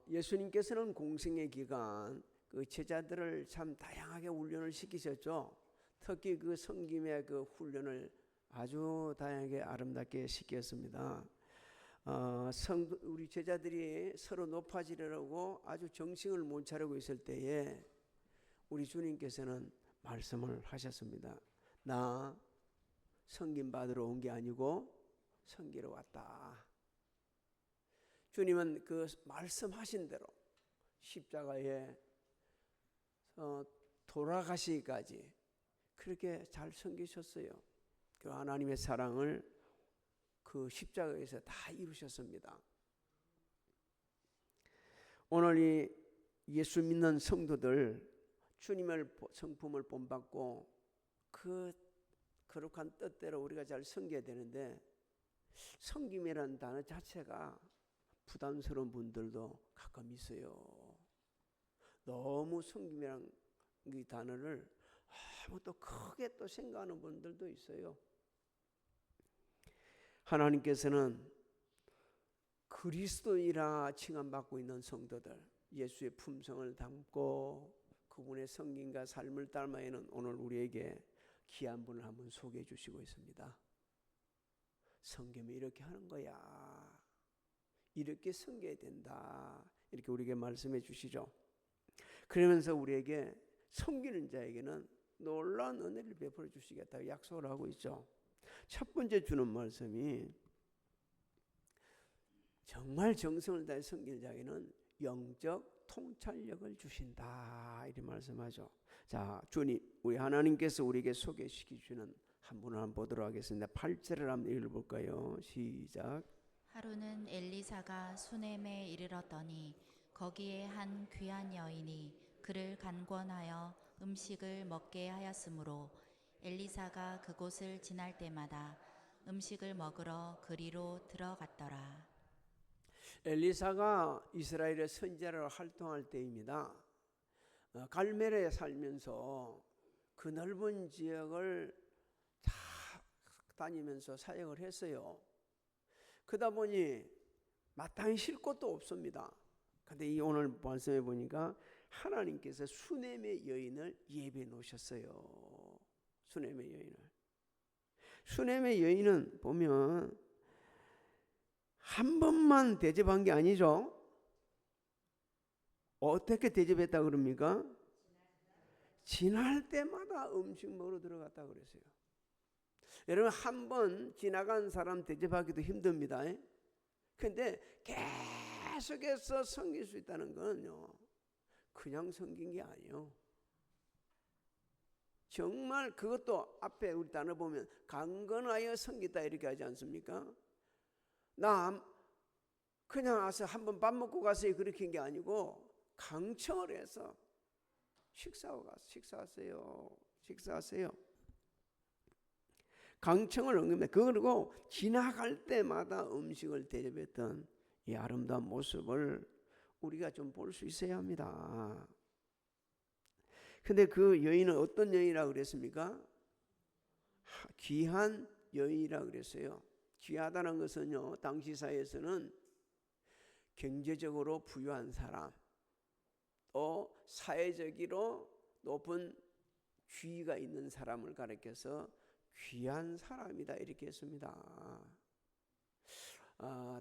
예수님께서는 공생의 기간 그 제자들을 참 다양하게 훈련을 시키셨죠. 특히 그 섬김의 그 훈련을 아주 다양하게 아름답게 시켰습니다. 우리 제자들이 서로 높아지려고 아주 정신을 못 차리고 있을 때에 우리 주님께서는 말씀을 하셨습니다. 나 섬김 받으러 온 게 아니고 섬기러 왔다. 주님은 그 말씀하신 대로 십자가에 돌아가시기까지 그렇게 잘 섬기셨어요. 그 하나님의 사랑을 그 십자가에서 다 이루셨습니다. 오늘 이 예수 믿는 성도들 주님의 성품을 본받고 그 거룩한 뜻대로 우리가 잘 섬겨야 되는데 섬김이라는 단어 자체가 부담스러운 분들도 가끔 있어요. 너무 섬김이란 이 단어를 아무 또 크게 또 생각하는 분들도 있어요. 하나님께서는 그리스도인이라 칭함받고 있는 성도들, 예수의 품성을 담고 그분의 성김과 삶을 닮아 있는 오늘 우리에게 귀한 분을 한번 소개해 주시고 있습니다. 섬김이 이렇게 하는 거야. 이렇게 섬겨야 된다. 이렇게 우리에게 말씀해 주시죠. 그러면서 우리에게 섬기는 자에게는 놀라운 은혜를 베풀어 주시겠다고 약속을 하고 있죠. 첫 번째 주는 말씀이 정말 정성을 다해 섬기는 자에게는 영적 통찰력을 주신다. 이렇게 말씀하죠. 자, 주님, 우리 하나님께서 우리에게 소개시켜 주시는 한 분을 한번 보도록 하겠습니다. 8절을 한번 읽어볼까요? 시작. 하루는 엘리사가 수넴에 이르렀더니 거기에 한 귀한 여인이 그를 간권하여 음식을 먹게 하였으므로 엘리사가 그곳을 지날 때마다 음식을 먹으러 그리로 들어갔더라. 엘리사가 이스라엘의 선지자로 활동할 때입니다. 갈멜에 살면서 그 넓은 지역을 다 다니면서 사역을 했어요. 그러다 보니 마땅히 쉴 곳도 없습니다. 그런데 이 오늘 말씀해 보니까 하나님께서 수넴의 여인을 예비해 놓으셨어요. 수넴의 여인을. 수넴의 여인은 보면 한 번만 대접한 게 아니죠. 어떻게 대접했다 그럽니까? 지날 때마다 음식 먹으러 들어갔다 그랬어요. 여러분, 한 번 지나간 사람 대접하기도 힘듭니다. 그런데 계속해서 섬길 수 있다는 건요, 그냥 섬긴 게 아니에요. 정말 그것도 앞에 우리 단어 보면 강건하여 섬기다 이렇게 하지 않습니까? 나 그냥 와서 한번 밥 먹고 가세요 그렇게 한 게 아니고 강청을 해서 식사하세요. 강청을 응급해. 그리고 지나갈 때마다 음식을 대접했던 이 아름다운 모습을 우리가 좀 볼 수 있어야 합니다. 근데 그 여인은 어떤 여인이라고 그랬습니까? 귀한 여인이라고 그랬어요. 귀하다는 것은요, 당시 사회에서는 경제적으로 부유한 사람, 또 사회적으로 높은 지위가 있는 사람을 가리켜서 귀한 사람이다 이렇게 했습니다.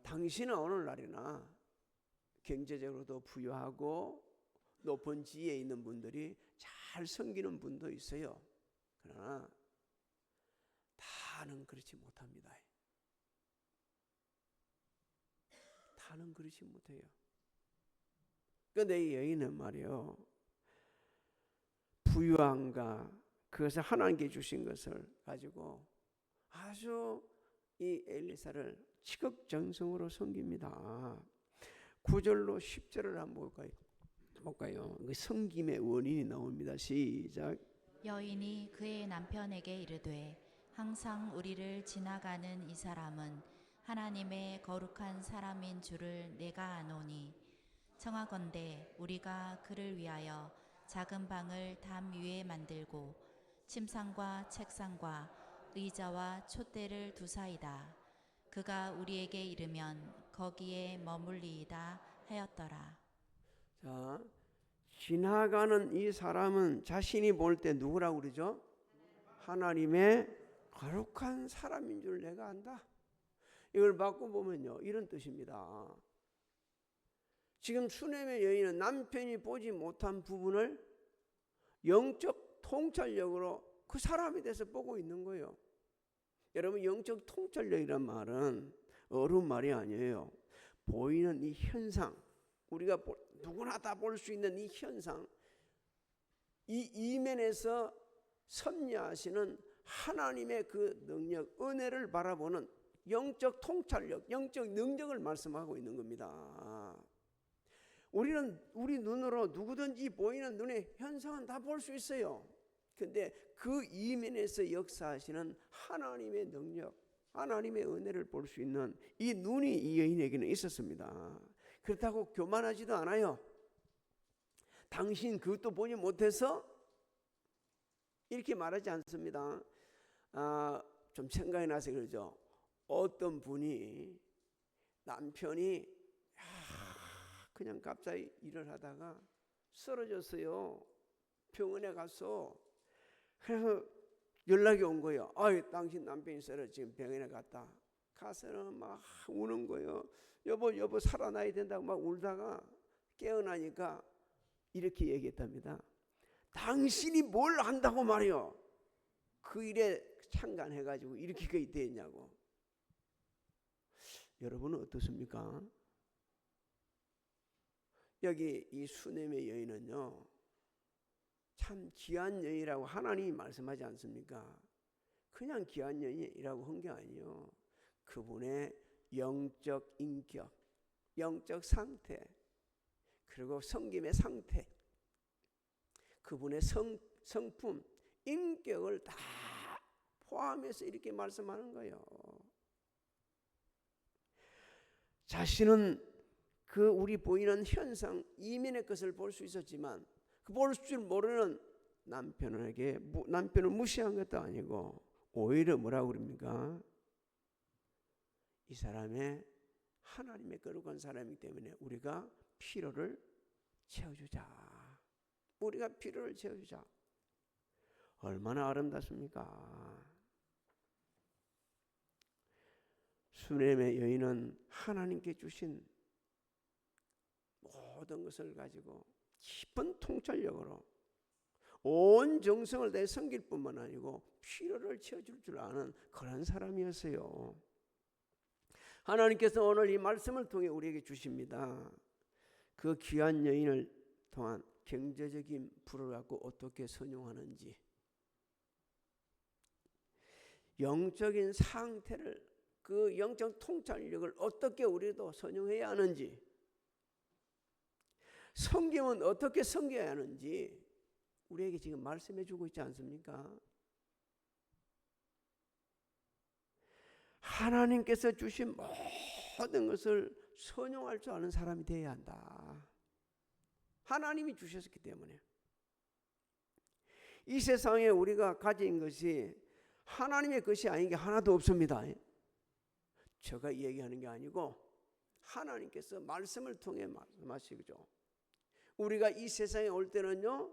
당시는 오늘날이나 경제적으로도 부유하고 높은 지위에 있는 분들이 잘 섬기는 분도 있어요. 그러나 다는 그렇지 못합니다. 다는 그렇지 못해요. 그런데 이 여인은 말이요, 부유함과 그것을 하나님께 주신 것을 가지고 아주 이 엘리사를 지극정성으로 섬깁니다. 9절로 10절을 한번 볼까요? 섬김의 원인이 나옵니다. 시작. 여인이 그의 남편에게 이르되 항상 우리를 지나가는 이 사람은 하나님의 거룩한 사람인 줄을 내가 아노니 청하건대 우리가 그를 위하여 작은 방을 담 위에 만들고 침상과 책상과 의자와 촛대를 두사이다. 그가 우리에게 이르면 거기에 머물리이다 하였더라. 자, 지나가는 이 사람은 자신이 볼 때 누구라고 그러죠? 하나님의 거룩한 사람인 줄 내가 안다. 이걸 바꿔보면요, 이런 뜻입니다. 지금 수넴의 여인은 남편이 보지 못한 부분을 영적 통찰력으로 그 사람에 대해서 보고 있는 거예요. 여러분, 영적 통찰력이란 말은 어려운 말이 아니에요. 보이는 이 현상, 우리가 누구나 다 볼 수 있는 이 현상, 이 이면에서 섭리하시는 하나님의 그 능력, 은혜를 바라보는 영적 통찰력, 영적 능력을 말씀하고 있는 겁니다. 우리는 우리 눈으로 누구든지 보이는 눈의 현상은 다 볼 수 있어요. 근데 그 이면에서 역사하시는 하나님의 능력, 하나님의 은혜를 볼 수 있는 이 눈이 이 여인에게는 있었습니다. 그렇다고 교만하지도 않아요. 당신 그것도 보지 못해서 이렇게 말하지 않습니다. 좀 생각이 나서 그러죠. 어떤 분이 남편이 그냥 갑자기 일을 하다가 쓰러졌어요. 병원에 가서. 그래서 연락이 온 거예요. 당신 남편이 지금 병원에 갔다. 가서는 막 우는 거예요. 여보 살아나야 된다고 막 울다가 깨어나니까 이렇게 얘기했답니다. 당신이 뭘 한다고 말이요. 그 일에 참관해가지고 이렇게 됐냐고. 여러분은 어떻습니까? 여기 이 수넴의 여인은요, 참 귀한 여인이라고 하나님이 말씀하지 않습니까? 그냥 귀한 여인이라고 한 게 아니에요. 그분의 영적 인격, 영적 상태, 그리고 섬김의 상태, 그분의 성품, 인격을 다 포함해서 이렇게 말씀하는 거예요. 자신은 그 우리 보이는 현상, 이면의 것을 볼 수 있었지만 그 볼 줄 모르는 남편을 무시한 것도 아니고 오히려 뭐라고 그럽니까? 이 사람의 하나님의 거룩한 사람이기 때문에 우리가 필요를 채워주자. 우리가 필요를 채워주자. 얼마나 아름답습니까? 수넴의 여인은 하나님께 주신 모든 것을 가지고 깊은 통찰력으로 온 정성을 다해 섬길 뿐만 아니고 필요를 채워줄 줄 아는 그런 사람이었어요. 하나님께서 오늘 이 말씀을 통해 우리에게 주십니다. 그 귀한 여인을 통한 경제적인 부를 갖고 어떻게 선용하는지, 영적인 상태를, 그 영적 통찰력을 어떻게 우리도 선용해야 하는지, 섬김은 어떻게 섬겨야 하는지 우리에게 지금 말씀해 주고 있지 않습니까? 하나님께서 주신 모든 것을 선용할 줄 아는 사람이 되어야 한다. 하나님이 주셨기 때문에. 이 세상에 우리가 가진 것이 하나님의 것이 아닌 게 하나도 없습니다. 제가 얘기하는 게 아니고 하나님께서 말씀을 통해 말씀하시죠. 우리가 이 세상에 올 때는요,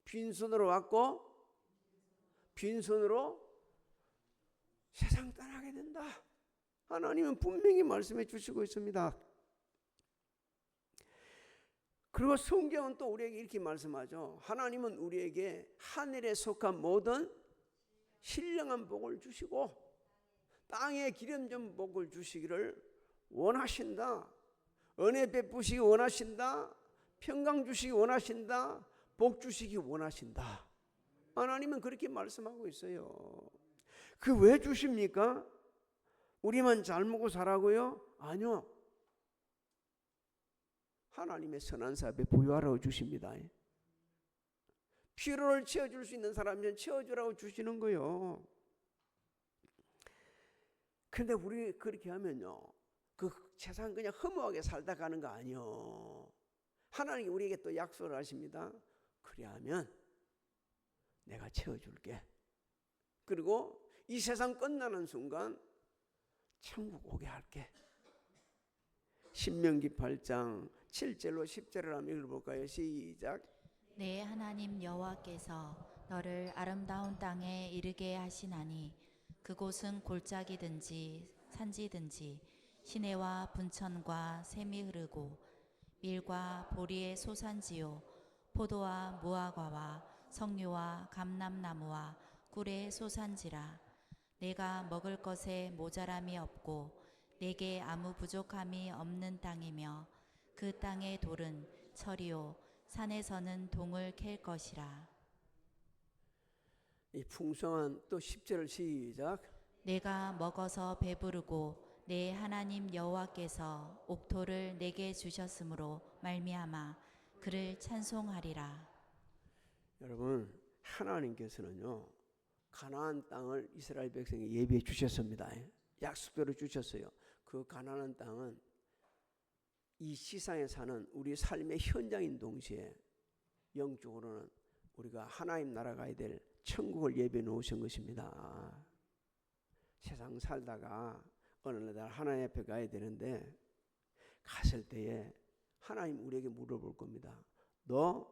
빈손으로 왔고 빈손으로 세상 떠나게 된다. 하나님은 분명히 말씀해 주시고 있습니다. 그리고 성경은 또 우리에게 이렇게 말씀하죠. 하나님은 우리에게 하늘에 속한 모든 신령한 복을 주시고 땅에 기름진 복을 주시기를 원하신다. 은혜 베푸시기 원하신다. 평강 주시기 원하신다. 복 주시기 원하신다. 하나님은 그렇게 말씀하고 있어요. 그 왜 주십니까? 우리만 잘 먹고 살라고요? 아니요. 하나님의 선한 사업에 부유하라고 주십니다. 필요를 채워줄 수 있는 사람이면 채워주라고 주시는 거예요. 그런데 우리 그렇게 하면요, 그 세상 그냥 허무하게 살다 가는 거 아니요. 하나님이 우리에게 또 약속을 하십니다. 그래야면 내가 채워줄게. 그리고 이 세상 끝나는 순간 천국 오게 할게. 신명기 8장 7절로 10절을 한번 읽어볼까요? 시작. 내 하나님 여호와께서 너를 아름다운 땅에 이르게 하시나니 그곳은 골짜기든지 산지든지 시내와 분천과 샘이 흐르고 밀과 보리의 소산지요 포도와 무화과와 석류와 감람나무와 꿀의 소산지라. 내가 먹을 것에 모자람이 없고 내게 아무 부족함이 없는 땅이며 그 땅의 돌은 철이요 산에서는 동을 캘 것이라. 이 풍성한 또 10절 시작. 내가 먹어서 배부르고 내 하나님 여호와께서 옥토를 내게 주셨으므로 말미암아 그를 찬송하리라. 여러분, 하나님께서는요 가나안 땅을 이스라엘 백성에게 예비해 주셨습니다. 약속대로 주셨어요. 그 가나안 땅은 이 세상에 사는 우리 삶의 현장인 동시에 영적으로는 우리가 하나님 나라 가야 될 천국을 예비해 놓으신 것입니다. 세상 살다가 어느 날 하나님 앞에 가야 되는데 갔을 때에 하나님 우리에게 물어볼 겁니다. 너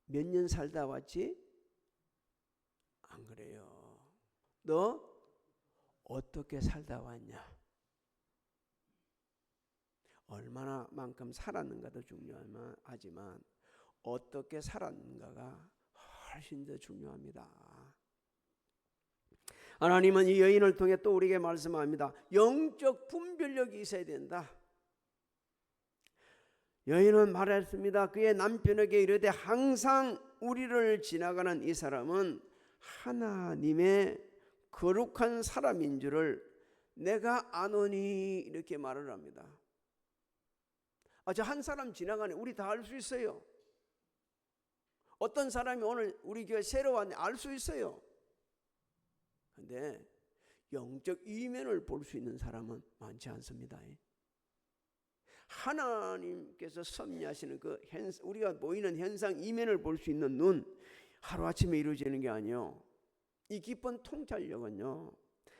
몇 년 살다 왔지? 안 그래요. 너 어떻게 살다 왔냐? 얼마나만큼 살았는가도 중요하지만 어떻게 살았는가가 훨씬 더 중요합니다. 하나님은 이 여인을 통해 또 우리에게 말씀합니다. 영적 분별력이 있어야 된다. 여인은 말했습니다. 그의 남편에게 이르되 항상 우리를 지나가는 이 사람은 하나님의 거룩한 사람인 줄을 내가 아노니 이렇게 말을 합니다. 저 한 사람 지나가네. 우리 다 알 수 있어요. 어떤 사람이 오늘 우리 교회 새로 왔네. 알 수 있어요. 그런데 영적 이면을 볼 수 있는 사람은 많지 않습니다. 하나님께서 섭리하시는 그 우리가 보이는 현상 이면을 볼 수 있는 눈, 하루아침에 이루어지는 게 아니요. 이 깊은 통찰력은요,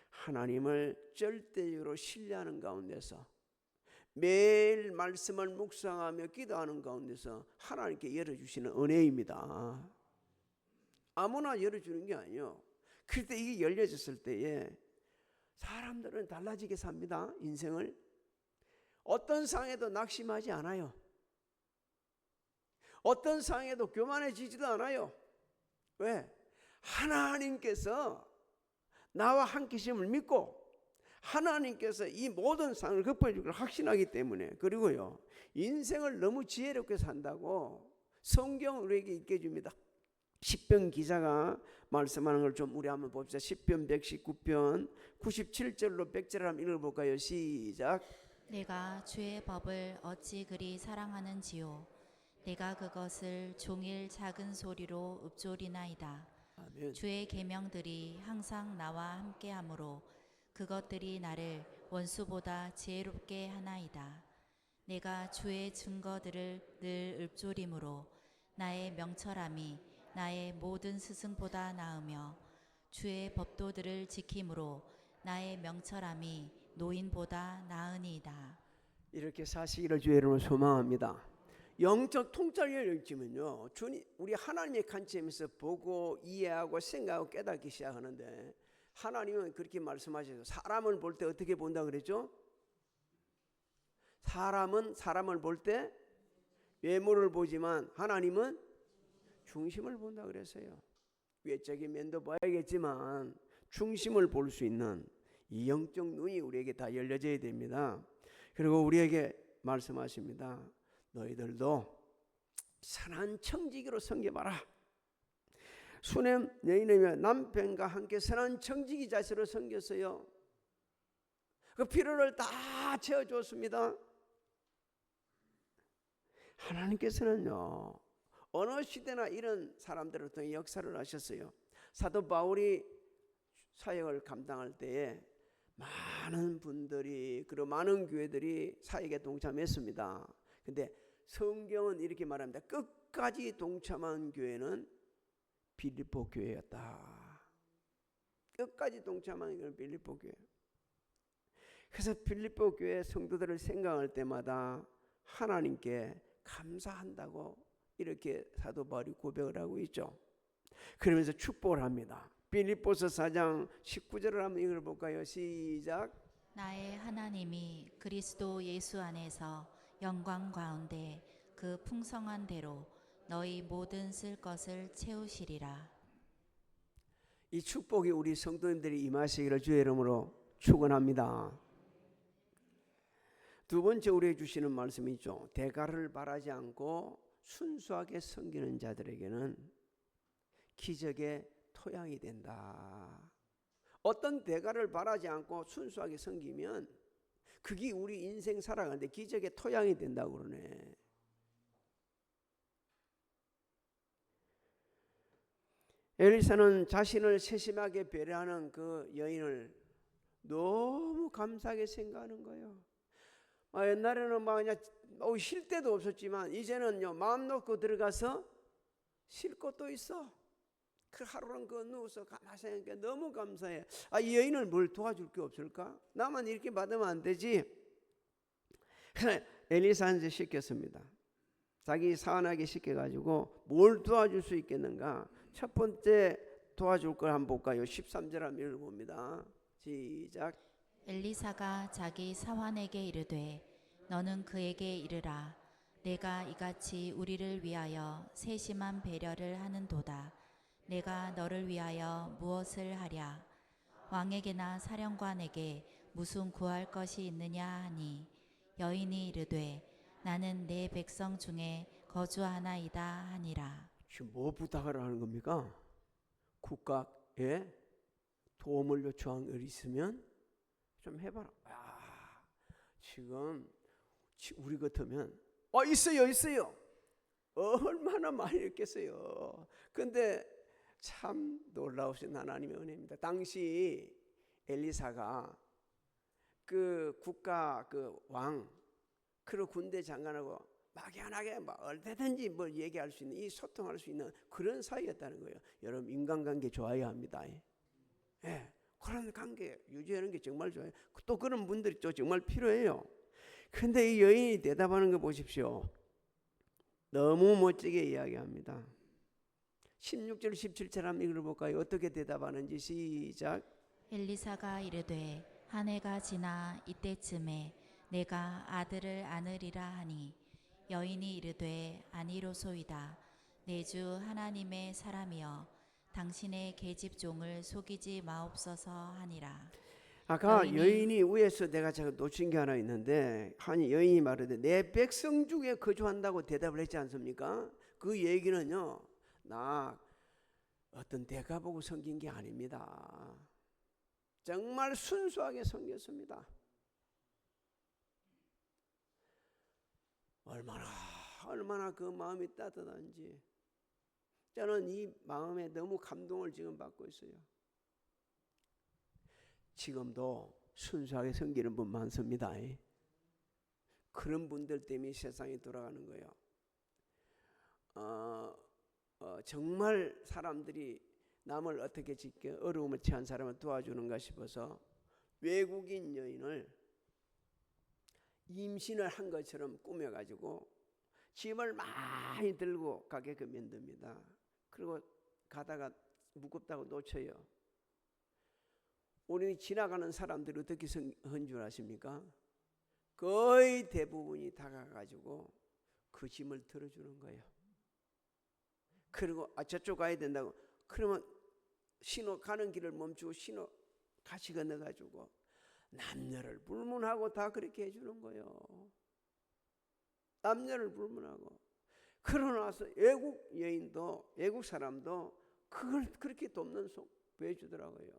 하나님을 절대적으로 신뢰하는 가운데서 매일 말씀을 묵상하며 기도하는 가운데서 하나님께 열어주시는 은혜입니다. 아무나 열어주는 게 아니에요. 그럴 때 이게 열려졌을 때에 사람들은 달라지게 삽니다. 인생을. 어떤 상황에도 낙심하지 않아요. 어떤 상황에도 교만해지지도 않아요. 왜? 하나님께서 나와 함께 계심을 믿고 하나님께서 이 모든 상황을 극복해 줄 걸 확신하기 때문에. 그리고요, 인생을 너무 지혜롭게 산다고 성경 우리에게 있게 해줍니다. 시편 기자가 말씀하는 걸 좀 우리 한번 봅시다. 시편 119편 97절로 100절을 한번 읽어볼까요? 시작. 내가 주의 법을 어찌 그리 사랑하는지요. 내가 그것을 종일 작은 소리로 읊조리나이다. 아멘. 주의 계명들이 항상 나와 함께하므로 그것들이 나를 원수보다 지혜롭게 하나이다. 내가 주의 증거들을 늘 읊조림으로 나의 명철함이 나의 모든 스승보다 나으며 주의 법도들을 지킴으로 나의 명철함이 노인보다 나으니이다. 이렇게 사시기를 주의 이름으로 소망합니다. 영적 통찰력을 읽으면요, 우리 하나님의 관점에서 보고 이해하고 생각하고 깨닫기 시작하는데, 하나님은 그렇게 말씀하셔서 사람을 볼 때 어떻게 본다 그랬죠? 사람은 사람을 볼 때 외모를 보지만 하나님은 중심을 본다 그랬어요. 외적인 면도 봐야겠지만 중심을 볼 수 있는 이 영적 눈이 우리에게 다 열려져야 됩니다. 그리고 우리에게 말씀하십니다. 너희들도 선한 청지기로 섬겨봐라. 수냄 여인이며 남편과 함께 선한 청지기 자세로 섬겼어요. 그 필요를 다 채워줬습니다. 하나님께서는요, 어느 시대나 이런 사람들을 통해 역사를 하셨어요. 사도 바울이 사역을 감당할 때에 많은 분들이, 그리고 많은 교회들이 사역에 동참했습니다. 근데 성경은 이렇게 말합니다. 끝까지 동참한 교회는 빌립보 교회였다. 끝까지 동참한 교회는 빌립보 교회. 그래서 빌립보 교회 성도들을 생각할 때마다 하나님께 감사한다고 이렇게 사도 바울이 고백을 하고 있죠. 그러면서 축복을 합니다. 빌립보서 4장 19절을 한번 읽어볼까요? 시작. 나의 하나님이 그리스도 예수 안에서 영광 가운데 그 풍성한 대로 너희 모든 쓸 것을 채우시리라. 이 축복이 우리 성도님들이 임하시기를 주의 이름으로 축원합니다. 두 번째 우리에게 주시는 말씀이 있죠. 대가를 바라지 않고 순수하게 섬기는 자들에게는 기적의 토양이 된다. 어떤 대가를 바라지 않고 순수하게 섬기면 그게 우리 인생 살아가는데 기적의 토양이 된다고 그러네. 엘리사는 자신을 세심하게 배려하는 그 여인을 너무 감사하게 생각하는 거예요. 옛날에는 막 그냥 쉴 데도 없었지만 이제는요, 마음 놓고 들어가서 쉴 것도 있어. 그 하루는 그 누워서 가만히 생각해. 너무 감사해. 이 여인을 뭘 도와줄 게 없을까? 나만 이렇게 받으면 안 되지. 그래 엘리사한테 시켰습니다. 자기 사원에게 시켜가지고 뭘 도와줄 수 있겠는가? 첫 번째 도와줄 걸 한번 볼까요? 13절 한번 읽어봅니다. 시작. 엘리사가 자기 사환에게 이르되 너는 그에게 이르라. 내가 이같이 우리를 위하여 세심한 배려를 하는도다. 내가 너를 위하여 무엇을 하랴? 왕에게나 사령관에게 무슨 구할 것이 있느냐 하니 여인이 이르되 나는 내 백성 중에 거주하나이다 하니라. 지금 뭐 부탁을 하는 겁니까? 국가에 도움을 요청한 일 있으면 좀 해봐라. 지금 우리 같으면 있어요. 얼마나 많이 있겠어요. 근데 참 놀라우신 하나님의 은혜입니다. 당시 엘리사가 그 국가 그 왕 그리고 군대 장관하고 막연하게 얼마든지 뭘 얘기할 수 있는, 이 소통할 수 있는 그런 사이였다는 거예요. 여러분 인간관계 좋아야 합니다. 예, 그런 관계 유지하는 게 정말 좋아요. 또 그런 분들이 또 정말 필요해요. 근데 이 여인이 대답하는 거 보십시오. 너무 멋지게 이야기합니다. 16절 17절 한번 읽어볼까요? 어떻게 대답하는지 시작. 엘리사가 이르되 한 해가 지나 이때쯤에 내가 아들을 안으리라 하니 여인이 이르되 아니로소이다. 내 주 하나님의 사람이여 당신의 계집종을 속이지 마옵소서 하니라. 아까 여인이 위에서 내가 제가 놓친 게 하나 있는데 여인이 말하되 내 백성 중에 거주한다고 대답을 했지 않습니까? 그 얘기는요, 나 어떤 대가 보고 섬긴 게 아닙니다. 정말 순수하게 섬겼습니다. 얼마나 그 마음이 따뜻한지 저는 이 마음에 너무 감동을 지금 받고 있어요. 지금도 순수하게 섬기는 분 많습니다. 그런 분들 때문에 세상이 돌아가는 거예요. 정말 사람들이 남을 어떻게 지켜 어려움을 처한 사람을 도와주는가 싶어서 외국인 여인을 임신을 한 것처럼 꾸며가지고 짐을 많이 들고 가게끔 만듭니다. 그리고 가다가 무겁다고 놓쳐요. 우리 지나가는 사람들이 어떻게 한 줄 아십니까? 거의 대부분이 다가가지고 그 짐을 들어주는 거예요. 그리고 저쪽 가야 된다고 그러면 신호 가는 길을 멈추고 신호 같이 건너가지고 남녀를 불문하고 다 그렇게 해주는 거예요. 남녀를 불문하고. 그러고 나서 외국 여인도 외국 사람도 그걸 그렇게 돕는 속 보여주더라고요.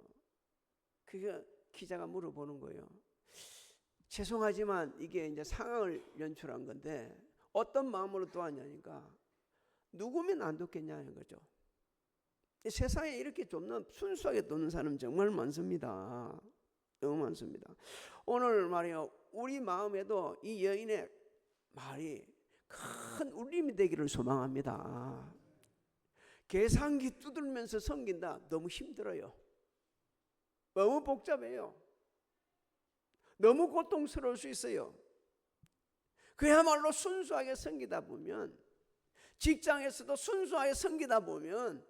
그게 기자가 물어보는 거예요. 죄송하지만 이게 이제 상황을 연출한 건데 어떤 마음으로 도왔냐니까 누구면 안 돕겠냐는 거죠. 세상에 이렇게 돕는 순수하게 돕는 사람 정말 많습니다. 너무 많습니다. 오늘 말이요, 우리 마음에도 이 여인의 말이 큰 울림이 되기를 소망합니다. 계산기 두들면서 섬긴다 너무 힘들어요. 너무 복잡해요. 너무 고통스러울 수 있어요. 그야말로 순수하게 섬기다 보면, 직장에서도 순수하게 섬기다 보면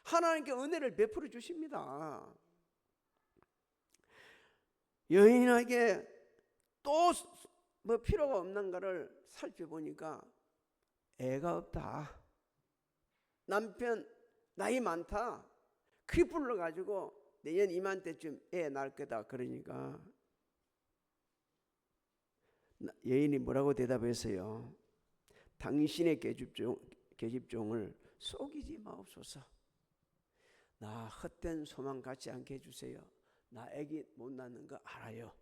하나님께 은혜를 베풀어 주십니다. 여인에게 또 뭐 필요가 없는가를 살펴보니까 애가 없다, 남편 나이 많다, 그게 불러가지고 내년 이맘때쯤 애 낳을 거다. 그러니까 여인이 뭐라고 대답했어요? 당신의 계집종을 속이지 마옵소서. 나 헛된 소망 갖지 않게 해주세요. 나 애기 못 낳는 거 알아요.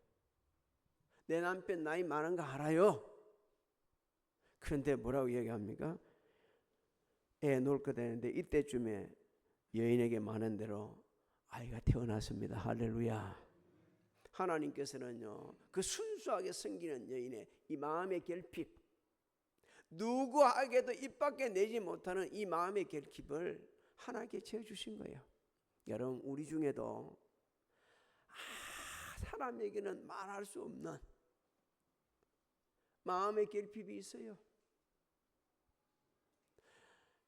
내 남편 나이 많은 거 알아요. 그런데 뭐라고 얘기합니까? 애 놓을 거 되는데 이때쯤에 여인에게 많은 대로 아이가 태어났습니다. 할렐루야. 하나님께서는요, 그 순수하게 섬기는 여인의 이 마음의 결핍, 누구에게도 입 밖에 내지 못하는 이 마음의 결핍을 하나님께 채워주신 거예요. 여러분, 우리 중에도 사람에게는 말할 수 없는 마음의 결핍이 있어요.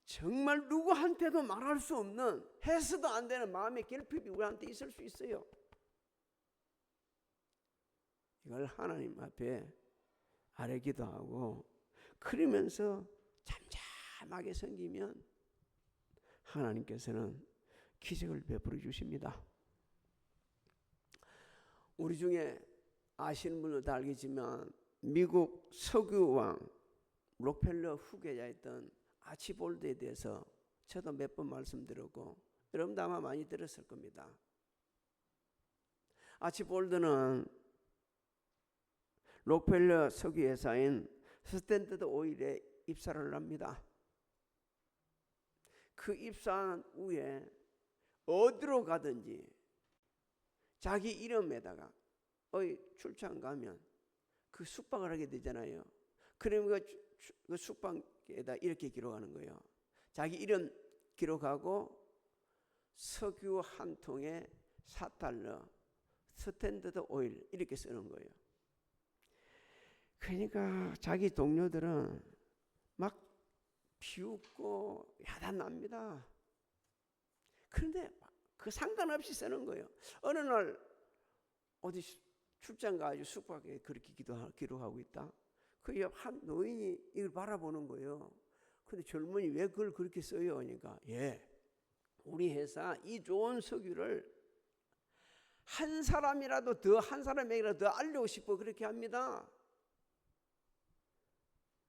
정말 누구한테도 말할 수 없는, 해서도 안 되는 마음의 결핍이 우리한테 있을 수 있어요. 이걸 하나님 앞에 아뢰 기도하고 그러면서 잠잠하게 섬기면 하나님께서는 기적을 베풀어 주십니다. 우리 중에 아시는 분은 다 알겠지만 미국 석유왕 록펠러 후계자였던 아치볼드에 대해서 저도 몇 번 말씀드렸고 여러분도 아마 많이 들었을 겁니다. 아치볼드는 록펠러 석유회사인 스탠더드 오일에 입사를 합니다. 그 입사한 후에 어디로 가든지 자기 이름에다가 출장 가면 그 숙박을 하게 되잖아요. 그러면 그 숙박에다 이렇게 기록하는 거예요. 자기 이름 기록하고 석유 한 통에 $4 스탠더드 오일 이렇게 쓰는 거예요. 그러니까 자기 동료들은 막 비웃고 야단납니다. 그런데 그 상관없이 쓰는 거예요. 어느 날 어디 출장 가가지고 숙박에 그렇게 기록하고 있다. 그 옆 한 노인이 이걸 바라보는 거예요. 근데 젊은이 왜 그걸 그렇게 써요? 하니까 우리 회사 이 좋은 석유를 한 사람이라도 더, 한 사람에게라도 더 알리고 싶어 그렇게 합니다.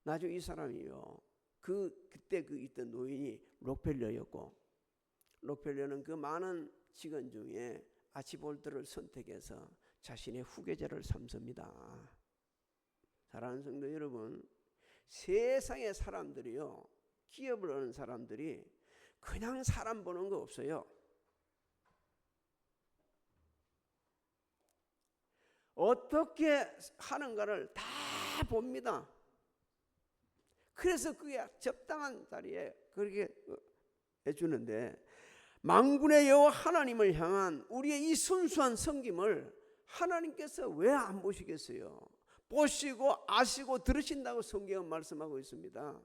나중에 이 사람이요, 그때 있던 노인이 록펠러였고, 록펠러는 그 많은 직원 중에 아치볼드를 선택해서 자신의 후계자를 삼습니다. 사랑하는 성도 여러분, 세상의 사람들이요, 기업을 하는 사람들이 그냥 사람 보는 거 없어요. 어떻게 하는가를 다 봅니다. 그래서 그게 적당한 자리에 그렇게 해주는데, 만군의 여호와 하나님을 향한 우리의 이 순수한 섬김을 하나님께서 왜 안 보시겠어요? 보시고 아시고 들으신다고 성경은 말씀하고 있습니다.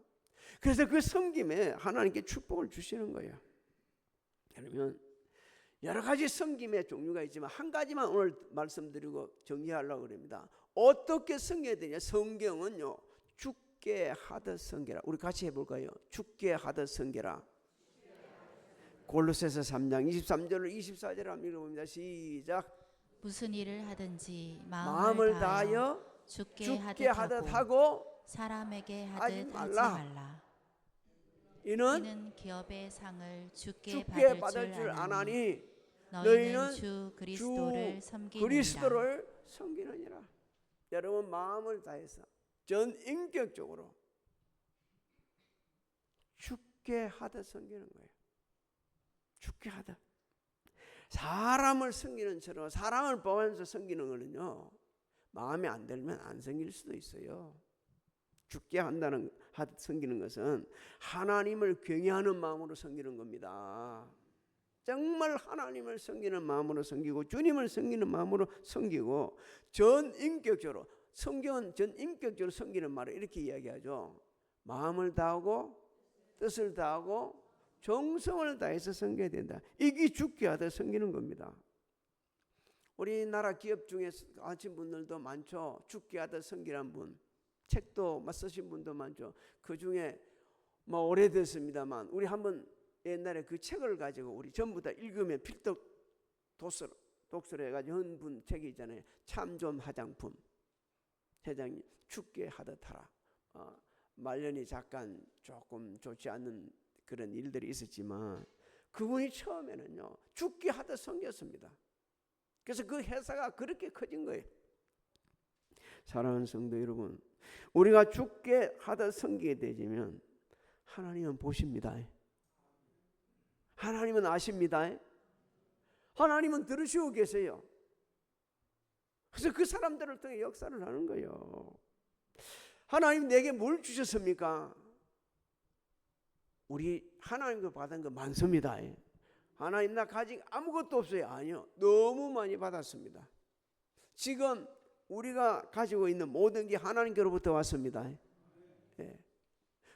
그래서 그 섬김에 하나님께 축복을 주시는 거예요. 그러면 여러 가지 섬김의 종류가 있지만 한 가지만 오늘 말씀드리고 정리하려고 합니다. 어떻게 섬겨야 되냐? 성경은요, 죽게 하듯 섬겨라. 우리 같이 해볼까요? 죽게 하듯 섬겨라. 골로새서 3장 23절로 24절 한번 읽어봅니다. 시작. 무슨 일을 하든지 마음을 다하여 죽게 하듯 하고 사람에게 하지 하듯 말라. 하지 말라. 이는 기업의 상을 죽게 받을 줄 아나니 너희는 주 그리스도를 섬기느니라. 여러분, 마음을 다해서 전 인격적으로 죽게 하듯 섬기는 거예요. 죽게 하듯. 사람을 섬기는 처럼, 사람을 보면서 섬기는 거는요, 마음에 안 들면 안 섬길 수도 있어요. 죽게 한다는 하듯 섬기는 것은 하나님을 경외하는 마음으로 섬기는 겁니다. 정말 하나님을 섬기는 마음으로 섬기고 주님을 섬기는 마음으로 섬기고 전인격적으로, 성경은 전인격적으로 섬기는 말을 이렇게 이야기하죠. 마음을 다하고 뜻을 다하고 정성을 다해서 섬겨야 된다. 이게 죽게 하듯 섬기는 겁니다. 우리나라 기업 중에 하신 분들도 많죠. 죽게 하듯 섬기는 분, 책도 쓰신 분도 많죠. 그 중에 뭐 오래됐습니다만 우리 한번 옛날에 그 책을 가지고 우리 전부 다 읽으면 필독 독서를 해가지고 한 분 책이 있잖아요. 참 좀 화장품. 세상이 죽게 하듯 하라. 말년이 잠깐 조금 좋지 않는 그런 일들이 있었지만 그분이 처음에는요 죽게 하듯 섬겼습니다. 그래서 그 회사가 그렇게 커진 거예요. 사랑하는 성도 여러분, 우리가 죽게 하듯 섬기게 되면 하나님은 보십니다. 하나님은 아십니다. 하나님은 들으시고 계세요. 그래서 그 사람들을 통해 역사를 하는 거예요. 하나님 내게 뭘 주셨습니까? 우리 하나님께 받은 거 많습니다. 하나님 나 가진 아무것도 없어요. 아니요, 너무 많이 받았습니다. 지금 우리가 가지고 있는 모든 게 하나님께로부터 왔습니다. 예.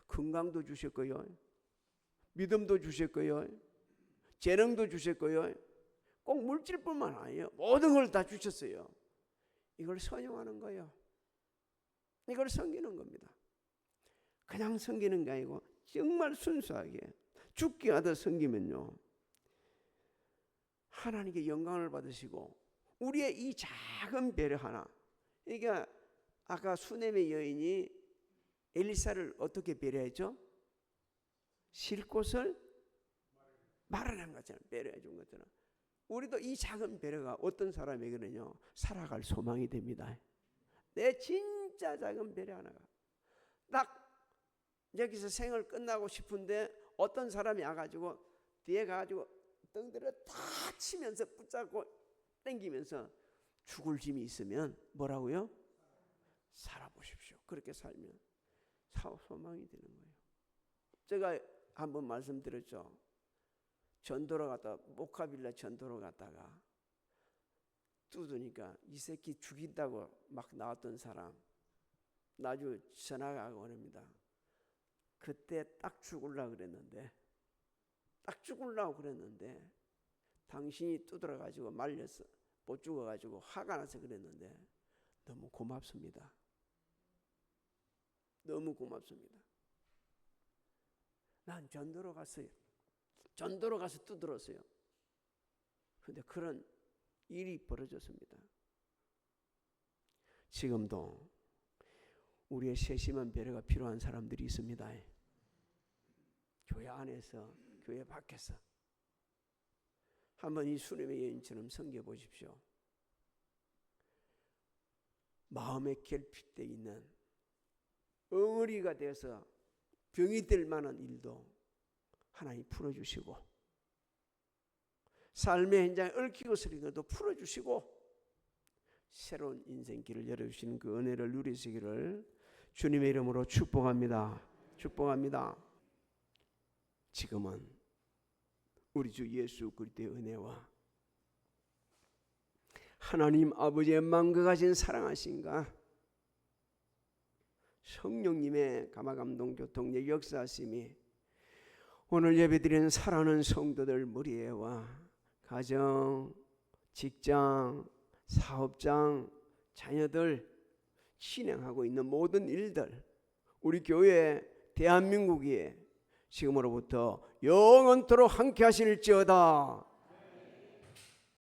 건강도 주셨고요, 믿음도 주셨고요, 재능도 주셨고요, 꼭 물질뿐만 아니에요. 모든 걸 다 주셨어요. 이걸 선용하는 거예요. 이걸 섬기는 겁니다. 그냥 섬기는 게 아니고 정말 순수하게 죽게 하듯 섬기면요 하나님께 영광을 받으시고 우리의 이 작은 배려 하나, 그러니까 아까 수넴의 여인이 엘리사를 어떻게 배려했죠? 쉴 곳을 마련한 것처럼 배려해 준 것처럼 우리도 이 작은 배려가 어떤 사람에게는요 살아갈 소망이 됩니다. 내 진짜 작은 배려 하나가 딱 여기서 생을 끝나고 싶은데 어떤 사람이 와가지고 뒤에 가가지고 덩들을 탁 치면서 붙잡고 당기면서 죽을 힘이 있으면 뭐라고요? 살아보십시오. 그렇게 살면 소망이 되는 거예요. 제가 한번 말씀드렸죠. 전도로 갔다가 모카빌라 전도로 갔다가 뚜드니까 이 새끼 죽인다고 막 나왔던 사람 나중에 전화가 오랍니다. 그때 딱 죽으려고 그랬는데 당신이 두드려가지고 말려서 못 죽어가지고 화가 나서 그랬는데 너무 고맙습니다. 너무 고맙습니다. 난 전도로 갔어요. 전도로 가서 두드렸어요. 그런데 그런 일이 벌어졌습니다. 지금도 우리의 세심한 배려가 필요한 사람들이 있습니다. 교회 안에서 교회 밖에서 한번 이 수넴의 여인처럼 섬겨 보십시오. 마음에 결핍되어 있는 엉어리가 되어서 병이 될 만한 일도 하나님 풀어주시고 삶의 현장에 얽히고 서린 것도 풀어주시고 새로운 인생길을 열어주시는 그 은혜를 누리시기를 주님의 이름으로 축복합니다. 축복합니다. 지금은 우리 주 예수 그리스도의 은혜와 하나님 아버지의 마음과 가진 사랑하신가 성령님의 감화감동 교통의 역사하심이 오늘 예배드리는 사랑하는 성도들 머리에와 가정, 직장, 사업장, 자녀들 진행하고 있는 모든 일들 우리 교회 대한민국에 지금으로부터 영원토록 함께 하실지어다.